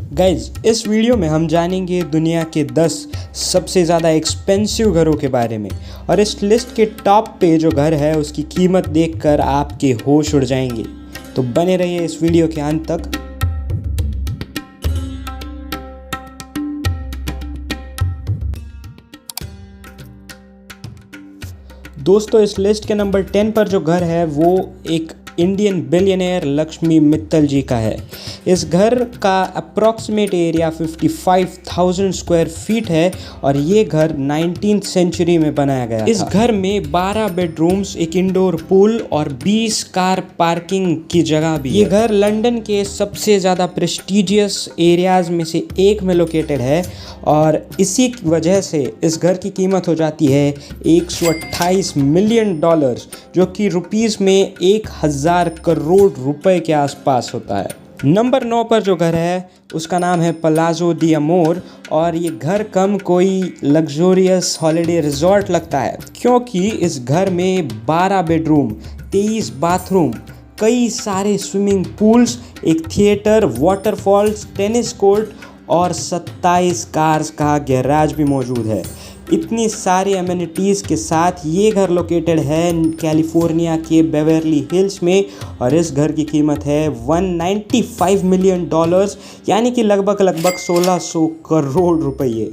Guys, इस video में हम जानेंगे दुनिया के 10 सबसे ज़्यादा एक्सपेंसिव घरों के बारे में। और इस लिस्ट के टॉप पे जो घर है उसकी कीमत देखकर आपके होश उड़ जाएंगे। तो बने रहिए इस वीडियो के अंत तक। दोस्तों, इस लिस्ट के नंबर 10 पर जो घर है वो एक इंडियन बिलियनियर लक्ष्मी मित्तल जी का है। इस घर का अप्रॉक्सीमेट एरिया 55,000 स्क्वायर फीट है और ये घर 19th सेंचुरी में बनाया गया। इस घर में 12 बेडरूम्स, एक इंडोर पूल और 20 कार पार्किंग की जगह भी है। ये घर लंदन के सबसे ज़्यादा प्रेस्टिजियस एरियाज में से एक में लोकेटेड है और इसी वजह से इस घर की कीमत हो जाती है $128 मिलियन, जो कि रुपीज़ में 1000 करोड़ रुपए के आसपास होता है। नंबर 9 पर जो घर है उसका नाम है पलाज़ो डी अमोर और ये घर कम कोई लग्जोरियस हॉलिडे रिजॉर्ट लगता है, क्योंकि इस घर में 12 बेडरूम, 23 बाथरूम, कई सारे स्विमिंग पूल्स, एक थिएटर, वाटरफॉल्स, टेनिस कोर्ट और 27 कार्स का गैराज भी मौजूद है। इतनी सारी अमेनिटीज़ के साथ ये घर लोकेटेड है कैलिफोर्निया के बेवर्ली हिल्स में और इस घर की कीमत है $195 मिलियन, यानी कि लगभग 1600 करोड़ रुपये।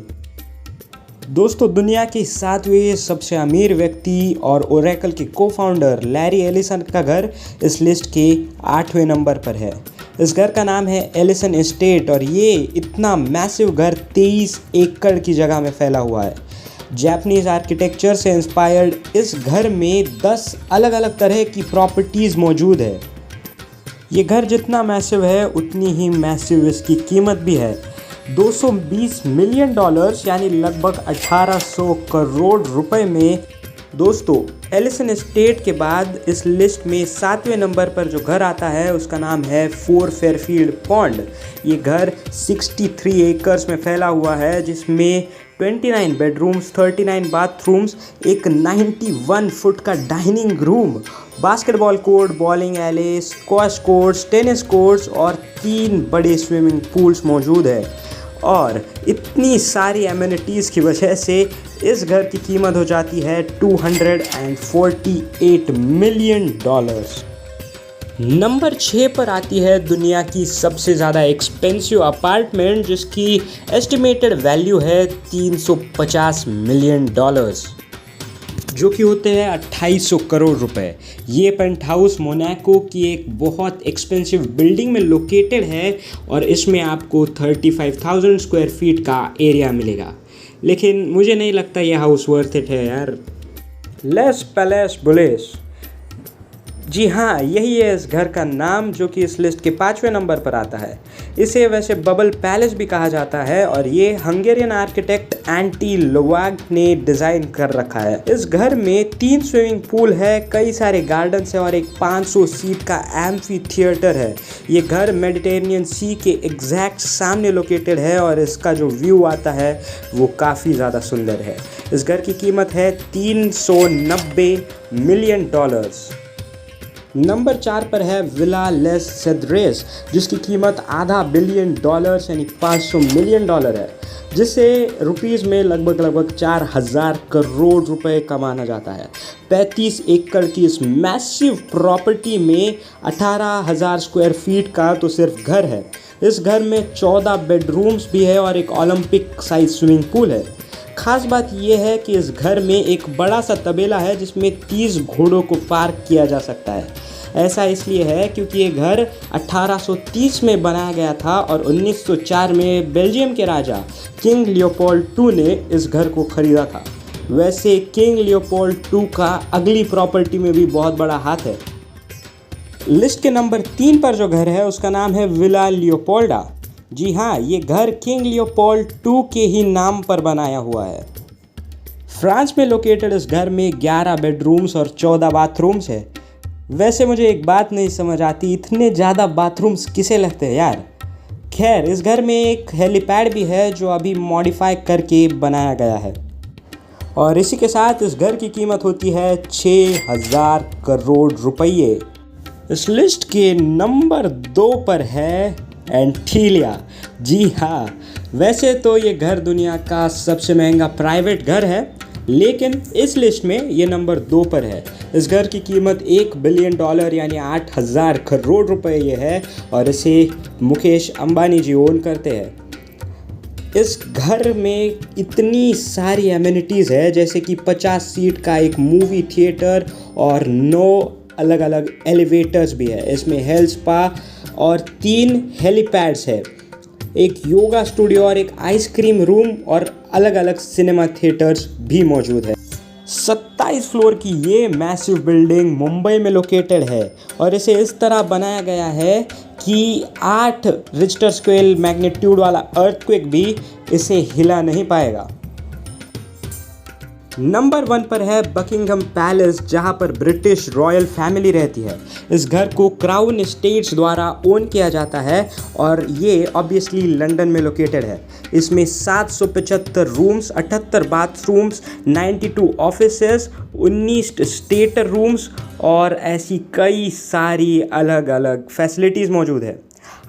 दोस्तों, दुनिया के 7वें सबसे अमीर व्यक्ति और ओरेकल के को-फाउंडर लैरी एलिसन का घर इस लिस्ट के 8वें नंबर पर है। इस घर का नाम है एलिसन एस्टेट और ये इतना मैसिव घर 23 एकड़ की जगह में फैला हुआ है। जापानीज आर्किटेक्चर से इंस्पायर्ड इस घर में 10 अलग अलग तरह की प्रॉपर्टीज़ मौजूद है। ये घर जितना मैसिव है उतनी ही मैसिव इसकी कीमत भी है, $220 मिलियन, यानी लगभग 1800 करोड़ रुपए में। दोस्तों, एलिसन एस्टेट के बाद इस लिस्ट में 7वें नंबर पर जो घर आता है उसका नाम है 4 फेयरफील्ड पॉन्ड। ये घर 63 एकर्स में फैला हुआ है, जिसमें 29 बेडरूम्स, 39 बाथरूम्स, एक 91 फुट का dining room, basketball court, bowling एले, स्क्वैश कोर्ट्स, टेनिस कोर्ट्स और 3 बड़े स्विमिंग पूल्स मौजूद है। और इतनी सारी एमिनिटीज़ की वजह से इस घर की कीमत हो जाती है $248 मिलियन। नंबर 6 पर आती है दुनिया की सबसे ज़्यादा एक्सपेंसिव अपार्टमेंट, जिसकी एस्टिमेटेड वैल्यू है $350 मिलियन, जो कि होते हैं 2800 करोड़ रुपए। ये पेंट हाउस मोनाको की एक बहुत एक्सपेंसिव बिल्डिंग में लोकेटेड है और इसमें आपको 35,000 स्क्वायर फीट का एरिया मिलेगा। लेकिन मुझे नहीं लगता ये हाउस वर्थ इट है यार। लेस पैलेस बुलेस, जी हाँ, यही है इस घर का नाम, जो कि इस लिस्ट के 5वें नंबर पर आता है। इसे वैसे बबल पैलेस भी कहा जाता है और ये हंगेरियन आर्किटेक्ट एंटी लोवाग ने डिज़ाइन कर रखा है। इस घर में 3 स्विमिंग पूल है, कई सारे गार्डन्स है और एक 500 सीट का एम्फी थिएटर है। ये घर मेडिटेरेनियन सी के एग्जैक्ट सामने लोकेटेड है और इसका जो व्यू आता है वो काफ़ी ज़्यादा सुंदर है। इस घर की कीमत है $390 मिलियन। नंबर 4 पर है विला लेस सेड्रेस, जिसकी कीमत $500 मिलियन यानी $500 मिलियन है, जिसे रुपीज़ में लगभग 4000 करोड़ रुपए कमाना जाता है। 35 एकड़ की इस मैसिव प्रॉपर्टी में 18,000 स्क्वायर फीट का तो सिर्फ घर है। इस घर में 14 बेडरूम्स भी है और एक ओलंपिक साइज स्विमिंग पूल है। खास बात यह है कि इस घर में एक बड़ा सा तबेला है जिसमें 30 घोड़ों को पार्क किया जा सकता है। ऐसा इसलिए है क्योंकि ये घर 1830 में बनाया गया था और 1904 में बेल्जियम के राजा किंग लियोपोल्ड II ने इस घर को खरीदा था। वैसे किंग लियोपोल्ड II का अगली प्रॉपर्टी में भी बहुत बड़ा हाथ है। लिस्ट के नंबर 3 पर जो घर है उसका नाम है विला लियोपोल्डा। जी हाँ, ये घर किंग लियोपोल्ड II के ही नाम पर बनाया हुआ है। फ्रांस में लोकेटेड इस घर में 11 बेडरूम्स और 14 बाथरूम्स है। वैसे मुझे एक बात नहीं समझ आती, इतने ज़्यादा बाथरूम्स किसे लगते हैं यार। खैर, इस घर में एक हेलीपैड भी है जो अभी मॉडिफाई करके बनाया गया है और इसी के साथ इस घर की कीमत होती है 6000 करोड़ रुपये। इस लिस्ट के नंबर 2 पर है एंटीलिया। जी हाँ, वैसे तो ये घर दुनिया का सबसे महंगा प्राइवेट घर है, लेकिन इस लिस्ट में ये नंबर 2 पर है। इस घर की कीमत $1 बिलियन यानी 8,000 करोड़ रुपए ये है और इसे मुकेश अंबानी जी ओन करते हैं। इस घर में इतनी सारी एमिनिटीज़ है, जैसे कि 50 सीट का एक मूवी थिएटर और 9 अलग अलग एलिवेटर्स भी है। इसमें हेल्थ स्पा और 3 हेलीपैड्स है, एक योगा स्टूडियो और एक आइसक्रीम रूम और अलग अलग सिनेमा थिएटर्स भी मौजूद है। 27 फ्लोर की ये मैसिव बिल्डिंग मुंबई में लोकेटेड है और इसे इस तरह बनाया गया है कि 8 रिक्टर स्केल मैग्नीट्यूड वाला अर्थक्वेक भी इसे हिला नहीं पाएगा। नंबर 1 पर है बकिंघम पैलेस, जहां पर ब्रिटिश रॉयल फैमिली रहती है। इस घर को क्राउन एस्टेट्स द्वारा ओन किया जाता है और ये ऑब्वियसली लंदन में लोकेटेड है। इसमें 775 rooms, 78 bathrooms, 92 offices, 19 stator rooms और ऐसी कई सारी अलग अलग फैसिलिटीज़ मौजूद है।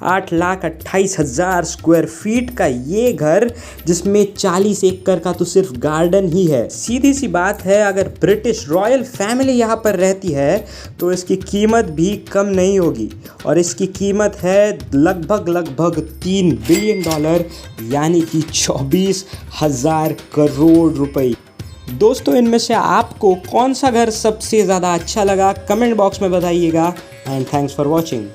8,28,000 स्क्वायर फीट का ये घर, जिसमें 40 एकड़ का तो सिर्फ गार्डन ही है। सीधी सी बात है, अगर ब्रिटिश रॉयल फैमिली यहाँ पर रहती है तो इसकी कीमत भी कम नहीं होगी और इसकी कीमत है लगभग $3 बिलियन यानी कि 24,000 करोड़ रुपए। दोस्तों, इनमें से आपको कौन सा घर सबसे ज़्यादा अच्छा लगा कमेंट बॉक्स में बताइएगा। And thanks for watching.